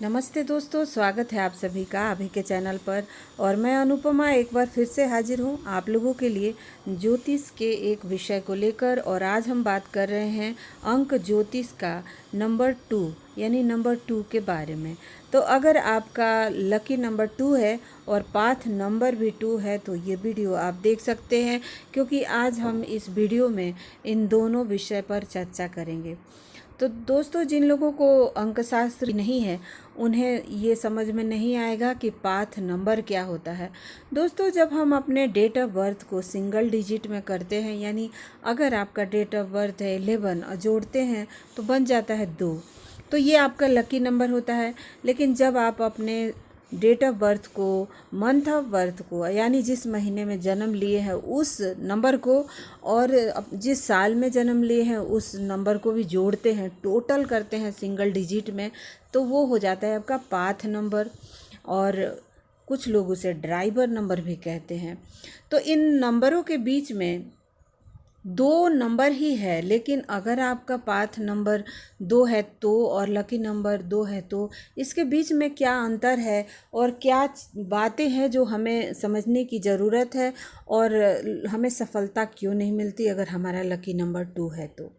नमस्ते दोस्तों, स्वागत है आप सभी का अभी के चैनल पर। और मैं अनुपमा एक बार फिर से हाजिर हूँ आप लोगों के लिए ज्योतिष के एक विषय को लेकर। और आज हम बात कर रहे हैं अंक ज्योतिष का नंबर 2 यानी नंबर 2 के बारे में। तो अगर आपका लकी नंबर 2 है और पाथ नंबर भी 2 है तो ये वीडियो आप देख सकते हैं, क्योंकि आज हम इस वीडियो में इन दोनों विषय पर चर्चा करेंगे। तो दोस्तों, जिन लोगों को अंकशास्त्र नहीं है उन्हें ये समझ में नहीं आएगा कि पाथ नंबर क्या होता है। दोस्तों, जब हम अपने डेट ऑफ बर्थ को सिंगल डिजिट में करते हैं, यानी अगर आपका डेट ऑफ बर्थ है 11 और जोड़ते हैं तो बन जाता है 2, तो ये आपका लकी नंबर होता है। लेकिन जब आप अपने डेट ऑफ बर्थ को, मंथ ऑफ बर्थ को, यानी जिस महीने में जन्म लिए हैं उस नंबर को और जिस साल में जन्म लिए हैं उस नंबर को भी जोड़ते हैं, टोटल करते हैं सिंगल डिजिट में, तो वो हो जाता है आपका पाथ नंबर। और कुछ लोग उसे ड्राइवर नंबर भी कहते हैं। तो इन नंबरों के बीच में 2 नंबर ही है, लेकिन अगर आपका पाथ नंबर 2 है तो और लकी नंबर 2 है तो इसके बीच में क्या अंतर है और क्या बातें हैं जो हमें समझने की ज़रूरत है, और हमें सफलता क्यों नहीं मिलती अगर हमारा लकी नंबर 2 है तो।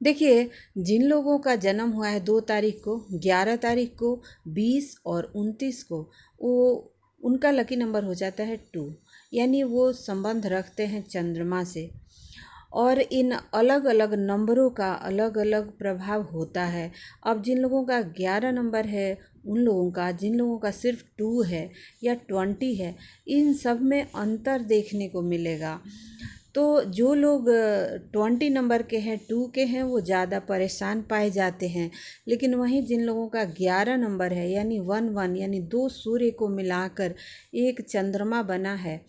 देखिए, जिन लोगों का जन्म हुआ है 2 तारीख को, 11 तारीख को, 20 और 29 को, वो उनका लकी नंबर हो जाता है 2, यानी वो संबंध रखते हैं चंद्रमा से। और इन अलग अलग नंबरों का अलग अलग प्रभाव होता है। अब जिन लोगों का 11 नंबर है, उन लोगों का, जिन लोगों का सिर्फ 2 है या 20 है, इन सब में अंतर देखने को मिलेगा। तो जो लोग 20 नंबर के हैं, 2 के हैं, वो ज़्यादा परेशान पाए जाते हैं। लेकिन वहीं जिन लोगों का 11 नंबर है, यानी 1 यानी 2 सूर्य को मिलाकर एक चंद्रमा बना है,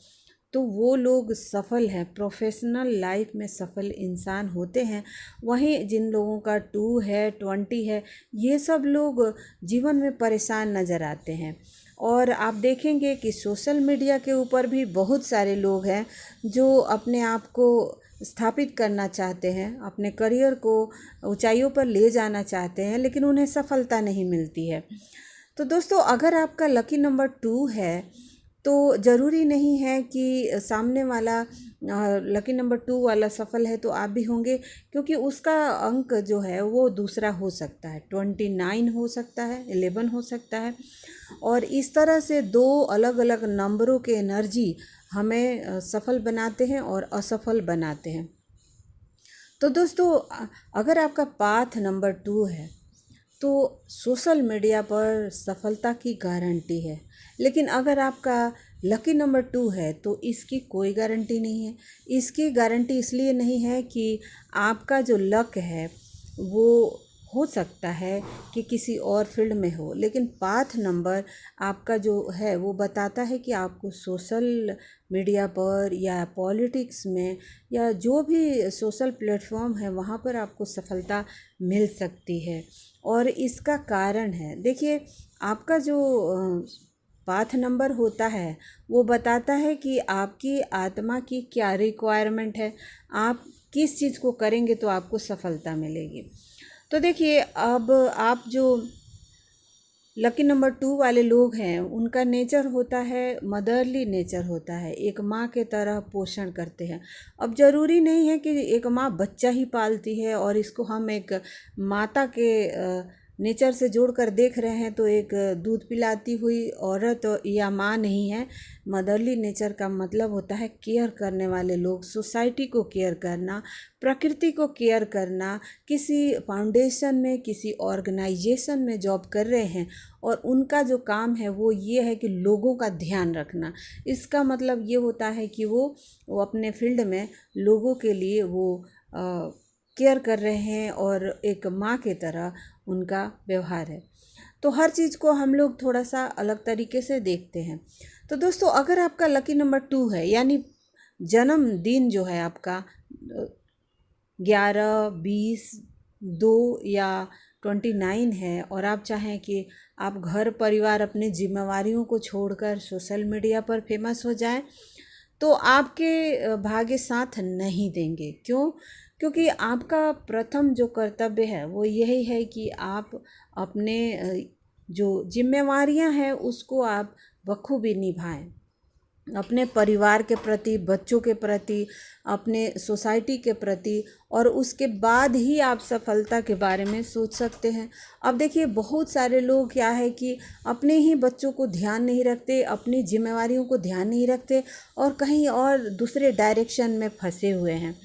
तो वो लोग सफल हैं, प्रोफेशनल लाइफ में सफल इंसान होते हैं। वहीं जिन लोगों का 2 है, 20 है, ये सब लोग जीवन में परेशान नज़र आते हैं। और आप देखेंगे कि सोशल मीडिया के ऊपर भी बहुत सारे लोग हैं जो अपने आप को स्थापित करना चाहते हैं, अपने करियर को ऊंचाइयों पर ले जाना चाहते हैं, लेकिन उन्हें सफलता नहीं मिलती है। तो दोस्तों, अगर आपका लकी नंबर 2 है तो ज़रूरी नहीं है कि सामने वाला लकी नंबर 2 वाला सफल है तो आप भी होंगे, क्योंकि उसका अंक जो है वो दूसरा हो सकता है, 29 हो सकता है, 11 हो सकता है। और इस तरह से 2 अलग अलग नंबरों के एनर्जी हमें सफल बनाते हैं और असफल बनाते हैं। तो दोस्तों, अगर आपका पाथ नंबर 2 है तो सोशल मीडिया पर सफलता की गारंटी है। लेकिन अगर आपका लकी नंबर 2 है तो इसकी कोई गारंटी नहीं है। इसकी गारंटी इसलिए नहीं है कि आपका जो लक है वो हो सकता है कि किसी और फील्ड में हो, लेकिन पाथ नंबर आपका जो है वो बताता है कि आपको सोशल मीडिया पर या पॉलिटिक्स में या जो भी सोशल प्लेटफॉर्म है वहाँ पर आपको सफलता मिल सकती है। और इसका कारण है, देखिए, आपका जो पाथ नंबर होता है वो बताता है कि आपकी आत्मा की क्या रिक्वायरमेंट है, आप किस चीज़ को करेंगे तो आपको सफलता मिलेगी। तो देखिए, अब आप जो लकी नंबर 2 वाले लोग हैं उनका नेचर होता है, मदरली नेचर होता है, एक माँ के तरह पोषण करते हैं। अब ज़रूरी नहीं है कि एक माँ बच्चा ही पालती है और इसको हम एक माता के नेचर से जोड़कर देख रहे हैं तो एक दूध पिलाती हुई औरत या माँ नहीं है। मदरली नेचर का मतलब होता है केयर करने वाले लोग, सोसाइटी को केयर करना, प्रकृति को केयर करना। किसी फाउंडेशन में, किसी ऑर्गेनाइजेशन में जॉब कर रहे हैं और उनका जो काम है वो ये है कि लोगों का ध्यान रखना। इसका मतलब ये होता है कि वो अपने फील्ड में लोगों के लिए वो केयर कर रहे हैं और एक माँ की तरह उनका व्यवहार है। तो हर चीज़ को हम लोग थोड़ा सा अलग तरीके से देखते हैं। तो दोस्तों, अगर आपका लकी नंबर 2 है, यानी जन्मदिन जो है आपका 11, 20, 2 या 29 है, और आप चाहें कि आप घर परिवार अपनी जिम्मेवारियों को छोड़कर सोशल मीडिया पर फेमस हो जाएं, तो आपके भाग्य साथ नहीं देंगे। क्यों? क्योंकि आपका प्रथम जो कर्तव्य है वो यही है कि आप अपने जो जिम्मेवारियां हैं उसको आप बखूबी निभाएं, अपने परिवार के प्रति, बच्चों के प्रति, अपने सोसाइटी के प्रति, और उसके बाद ही आप सफलता के बारे में सोच सकते हैं। अब देखिए, बहुत सारे लोग क्या है कि अपने ही बच्चों को ध्यान नहीं रखते, अपनी जिम्मेवारियों को ध्यान नहीं रखते और कहीं और दूसरे डायरेक्शन में फंसे हुए हैं।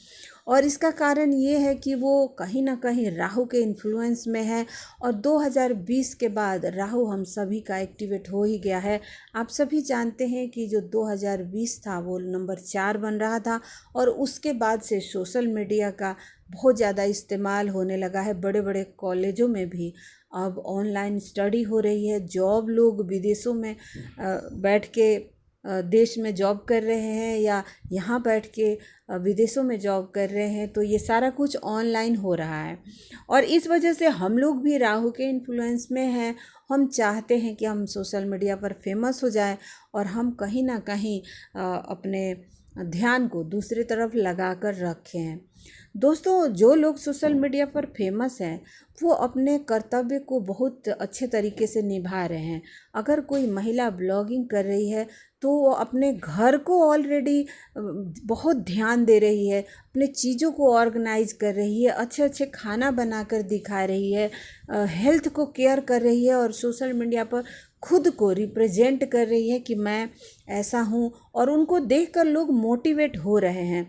और इसका कारण ये है कि वो कहीं ना कहीं राहु के इन्फ्लुएंस में है, और 2020 के बाद राहु हम सभी का एक्टिवेट हो ही गया है। आप सभी जानते हैं कि जो 2020 था वो नंबर 4 बन रहा था, और उसके बाद से सोशल मीडिया का बहुत ज़्यादा इस्तेमाल होने लगा है। बड़े बड़े कॉलेजों में भी अब ऑनलाइन स्टडी हो रही है, जॉब लोग विदेशों में बैठ के देश में जॉब कर रहे हैं या यहाँ बैठ के विदेशों में जॉब कर रहे हैं, तो ये सारा कुछ ऑनलाइन हो रहा है। और इस वजह से हम लोग भी राहु के इन्फ्लुएंस में हैं। हम चाहते हैं कि हम सोशल मीडिया पर फेमस हो जाएं और हम कहीं ना कहीं अपने ध्यान को दूसरी तरफ लगा कर रखे हैं। दोस्तों, जो लोग सोशल मीडिया पर फेमस हैं वो अपने कर्तव्य को बहुत अच्छे तरीके से निभा रहे हैं। अगर कोई महिला ब्लॉगिंग कर रही है तो वो अपने घर को ऑलरेडी बहुत ध्यान दे रही है, अपने चीज़ों को ऑर्गेनाइज कर रही है, अच्छे अच्छे खाना बनाकर दिखा रही है, हेल्थ को केयर कर रही है, और सोशल मीडिया पर खुद को रिप्रेजेंट कर रही है कि मैं ऐसा हूँ, और उनको देखकर लोग मोटिवेट हो रहे हैं।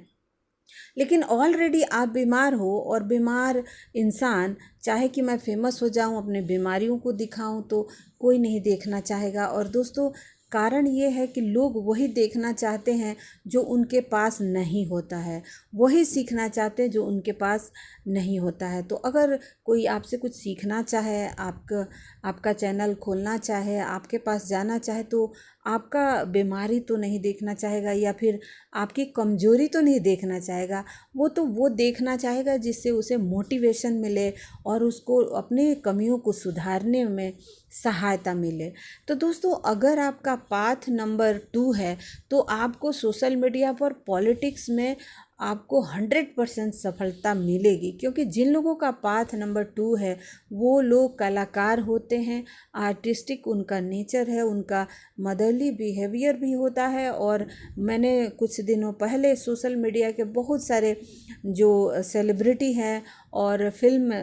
लेकिन ऑलरेडी आप बीमार हो, और बीमार इंसान चाहे कि मैं फेमस हो जाऊं, अपने बीमारियों को दिखाऊं, तो कोई नहीं देखना चाहेगा। और दोस्तों, कारण ये है कि लोग वही देखना चाहते हैं जो उनके पास नहीं होता है, वही सीखना चाहते हैं जो उनके पास नहीं होता है। तो अगर कोई आपसे कुछ सीखना चाहे, आपका चैनल खोलना चाहे, आपके पास जाना चाहे, तो आपका बीमारी तो नहीं देखना चाहेगा या फिर आपकी कमजोरी तो नहीं देखना चाहेगा। वो देखना चाहेगा जिससे उसे मोटिवेशन मिले और उसको अपनी कमियों को सुधारने में सहायता मिले। तो दोस्तों, अगर आपका पाथ नंबर 2 है तो आपको सोशल मीडिया पर पॉलिटिक्स में आपको 100% सफलता मिलेगी, क्योंकि जिन लोगों का पाथ नंबर 2 है वो लोग कलाकार होते हैं, आर्टिस्टिक उनका नेचर है, उनका मदरली बिहेवियर भी होता है। और मैंने कुछ दिनों पहले सोशल मीडिया के बहुत सारे जो सेलिब्रिटी हैं और फिल्म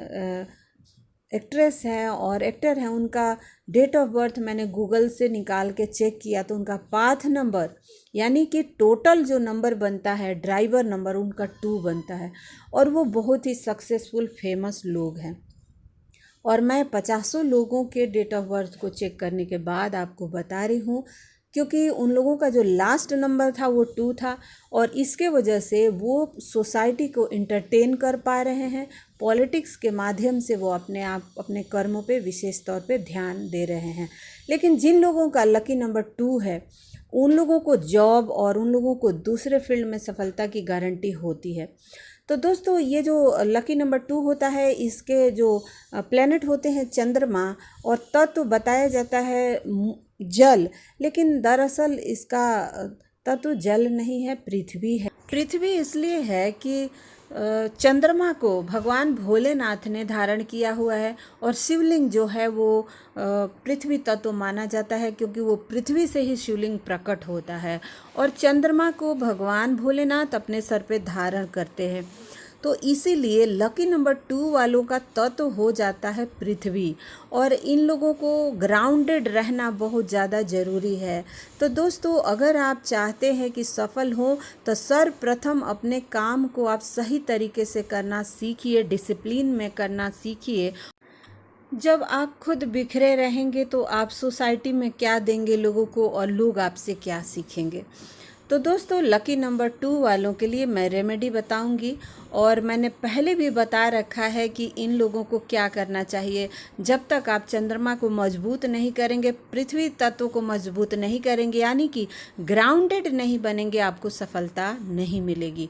एक्ट्रेस हैं और एक्टर हैं, उनका डेट ऑफ बर्थ मैंने गूगल से निकाल के चेक किया, तो उनका पाथ नंबर यानी कि टोटल जो नंबर बनता है ड्राइवर नंबर, उनका 2 बनता है, और वो बहुत ही सक्सेसफुल फेमस लोग हैं। और मैं 50 लोगों के डेट ऑफ बर्थ को चेक करने के बाद आपको बता रही हूँ, क्योंकि उन लोगों का जो लास्ट नंबर था वो 2 था, और इसके वजह से वो सोसाइटी को इंटरटेन कर पा रहे हैं। पॉलिटिक्स के माध्यम से वो अपने कर्मों पे विशेष तौर पे ध्यान दे रहे हैं। लेकिन जिन लोगों का लकी नंबर 2 है उन लोगों को जॉब और उन लोगों को दूसरे फील्ड में सफलता की गारंटी होती है। तो दोस्तों, ये जो लकी नंबर 2 होता है, इसके जो प्लैनेट होते हैं चंद्रमा, और तत्व बताया जाता है जल, लेकिन दरअसल इसका तत्व जल नहीं है, पृथ्वी है। पृथ्वी इसलिए है कि चंद्रमा को भगवान भोलेनाथ ने धारण किया हुआ है, और शिवलिंग जो है वो पृथ्वी तत्व माना जाता है, क्योंकि वो पृथ्वी से ही शिवलिंग प्रकट होता है, और चंद्रमा को भगवान भोलेनाथ अपने सर पे धारण करते हैं। तो इसीलिए लकी नंबर 2 वालों का तत्व हो जाता है पृथ्वी, और इन लोगों को ग्राउंडेड रहना बहुत ज़्यादा ज़रूरी है। तो दोस्तों, अगर आप चाहते हैं कि सफल हो तो सर्वप्रथम अपने काम को आप सही तरीके से करना सीखिए, डिसिप्लिन में करना सीखिए। जब आप खुद बिखरे रहेंगे तो आप सोसाइटी में क्या देंगे लोगों को, और लोग आपसे क्या सीखेंगे। तो दोस्तों, लकी नंबर 2 वालों के लिए मैं रेमेडी बताऊंगी, और मैंने पहले भी बता रखा है कि इन लोगों को क्या करना चाहिए। जब तक आप चंद्रमा को मजबूत नहीं करेंगे, पृथ्वी तत्व को मजबूत नहीं करेंगे, यानी कि ग्राउंडेड नहीं बनेंगे, आपको सफलता नहीं मिलेगी।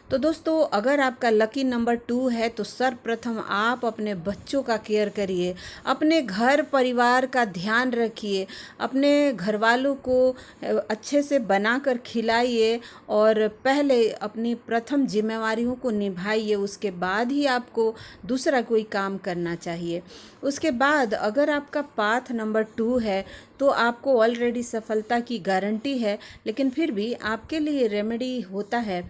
तो दोस्तों, अगर आपका लकी नंबर 2 है तो सर्वप्रथम आप अपने बच्चों का केयर करिए, अपने घर परिवार का ध्यान रखिए, अपने घर वालों को अच्छे से बनाकर खिलाइए और पहले अपनी प्रथम जिम्मेवारियों को निभाइए, उसके बाद ही आपको दूसरा कोई काम करना चाहिए। उसके बाद अगर आपका पाथ नंबर 2 है तो आपको ऑलरेडी सफलता की गारंटी है, लेकिन फिर भी आपके लिए रेमेडी होता है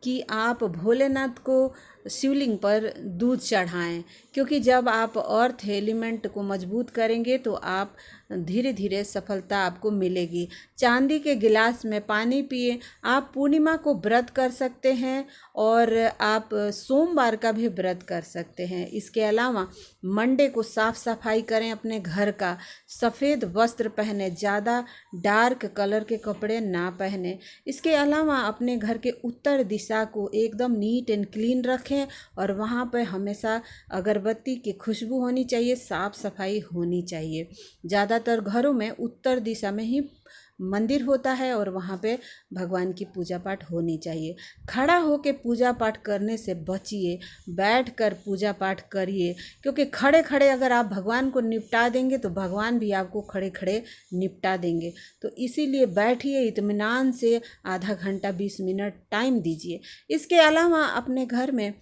कि आप भोलेनाथ को शिवलिंग पर दूध चढ़ाएं, क्योंकि जब आप अर्थ एलिमेंट को मजबूत करेंगे तो आप धीरे धीरे सफलता आपको मिलेगी। चांदी के गिलास में पानी पिए। आप पूर्णिमा को व्रत कर सकते हैं और आप सोमवार का भी व्रत कर सकते हैं। इसके अलावा मंडे को साफ सफाई करें अपने घर का, सफ़ेद वस्त्र पहने, ज़्यादा डार्क कलर के कपड़े ना पहने। इसके अलावा अपने घर के उत्तर दिशा को एकदम नीट एंड क्लीन रखें और वहाँ पर हमेशा अगरबत्ती की खुशबू होनी चाहिए, साफ़ सफाई होनी चाहिए। ज़्यादातर घरों में उत्तर दिशा में ही मंदिर होता है और वहाँ पे भगवान की पूजा पाठ होनी चाहिए। खड़ा होके पूजा पाठ करने से बचिए, बैठकर पूजा पाठ करिए, क्योंकि खड़े खड़े अगर आप भगवान को निपटा देंगे तो भगवान भी आपको खड़े खड़े निपटा देंगे। तो इसीलिए बैठिए इत्मीनान से, आधा घंटा 20 मिनट टाइम दीजिए। इसके अलावा अपने घर में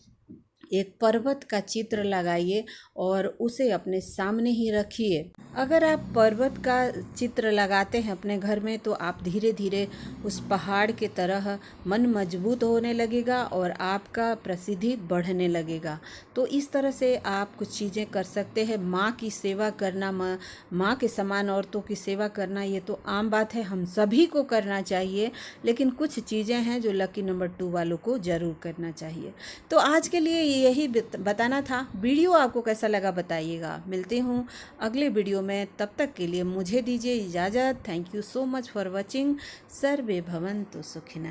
एक पर्वत का चित्र लगाइए और उसे अपने सामने ही रखिए। अगर आप पर्वत का चित्र लगाते हैं अपने घर में तो आप धीरे धीरे उस पहाड़ के तरह मन मजबूत होने लगेगा और आपका प्रसिद्धि बढ़ने लगेगा। तो इस तरह से आप कुछ चीज़ें कर सकते हैं। माँ की सेवा करना, माँ के समान औरतों की सेवा करना, ये तो आम बात है, हम सभी को करना चाहिए, लेकिन कुछ चीज़ें हैं जो लकी नंबर 2 वालों को ज़रूर करना चाहिए। तो आज के लिए यही बताना था। वीडियो आपको कैसा लगा बताइएगा। मिलते हूँ अगले वीडियो में, तब तक के लिए मुझे दीजिए इजाज़त। Thank you so much for watching. सर्वे भवन्तु सुखिनः।